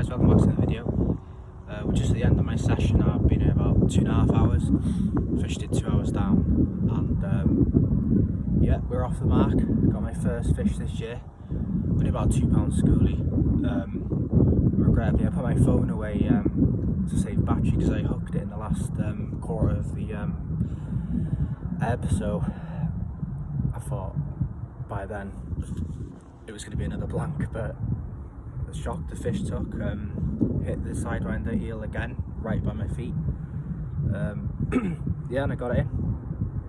guys, welcome back to the video. We're just at the end of my session. I've been here about 2.5 hours. Fished it 2 hours down, and yeah, we're off the mark. Got my first fish this year. Only about £2 schoolie. Regrettably, I put my phone away to save battery because I hooked it in the last quarter of the ebb. So I thought by then it was going to be another blank, but the shock the fish took hit the sidewinder eel again right by my feet. Yeah, and I got it in,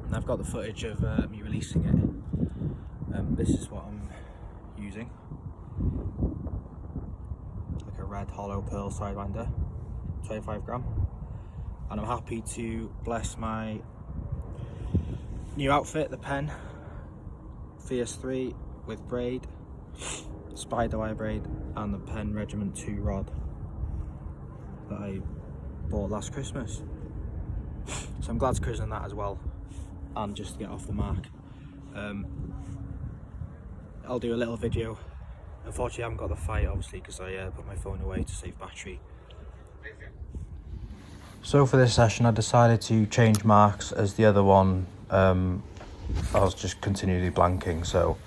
and I've got the footage of me releasing it. This is what I'm using, like a red hollow pearl sidewinder, 25 gram, and I'm happy to bless my new outfit, the Pen Fierce 3 with braid, spider wire braid, and the Pen Regiment 2 rod that I bought last Christmas. So I'm glad to christen that as well, and just to get off the mark. I'll do a little video. Unfortunately I haven't got the fight, obviously, because I put my phone away to save battery. So for this session I decided to change marks, as the other one I was just continually blanking. So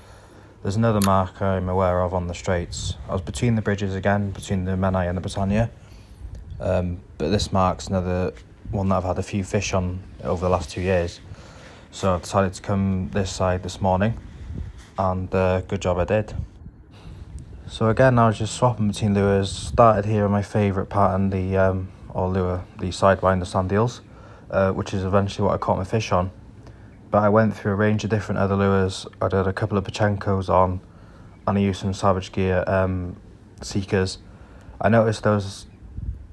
there's another mark I'm aware of on the straits. I was between the bridges again, between the Menai and the Britannia, but this mark's another one that I've had a few fish on over the last 2 years. So I decided to come this side this morning, and good job I did. So again, I was just swapping between lures. Started here on my favourite pattern, the sidewinder sand eels, which is eventually what I caught my fish on. But I went through a range of different other lures. I did a couple of Pachenkos on, and I used some Savage Gear seekers. I noticed there was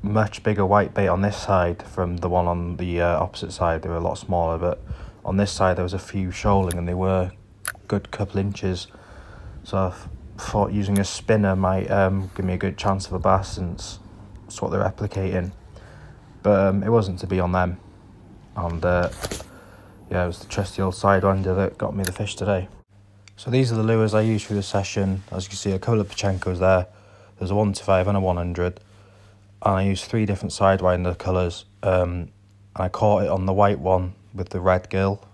much bigger white bait on this side from the one on the opposite side. They were a lot smaller, but on this side there was a few shoaling, and they were a good couple inches. So I thought using a spinner might give me a good chance of a bass, since that's what they're replicating. But it wasn't to be on them, and yeah, it was the trusty old sidewinder that got me the fish today. So these are the lures I used for the session. As you can see, a couple of Pachenkos there. There's a 1-5 and a 100. And I used 3 different sidewinder colours. And I caught it on the white one with the red gill.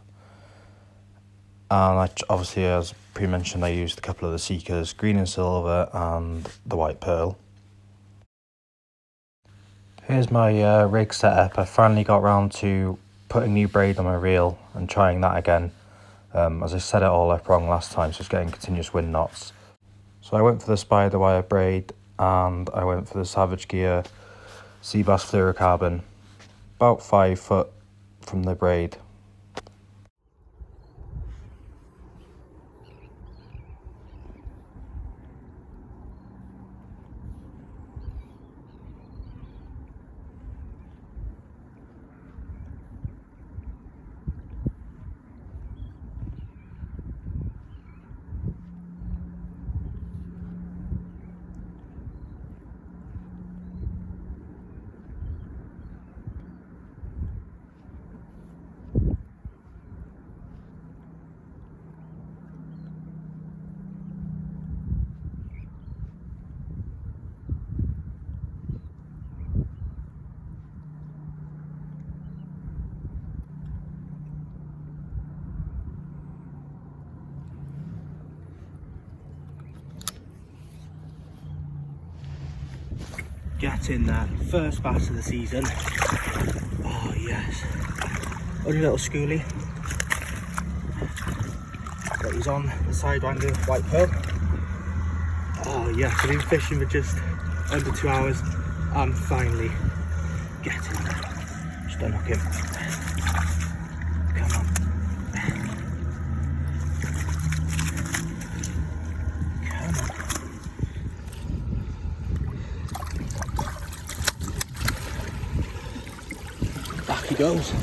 And obviously, as pre-mentioned, I used a couple of the seekers, green and silver and the white pearl. Here's my rig setup. I finally got around to putting new braid on my reel and trying that again, as I set it all up wrong last time, so it's getting continuous wind knots. So I went for the spider wire braid, and I went for the Savage Gear Seabass fluorocarbon, about 5 foot from the braid. Get in there, first bass of the season. Oh yes, only a little schoolie, but he's on the sidewinder white pearl. Oh yes, I've been fishing for just under 2 hours, and finally get in there. Just unhook him. Come on. Back he goes.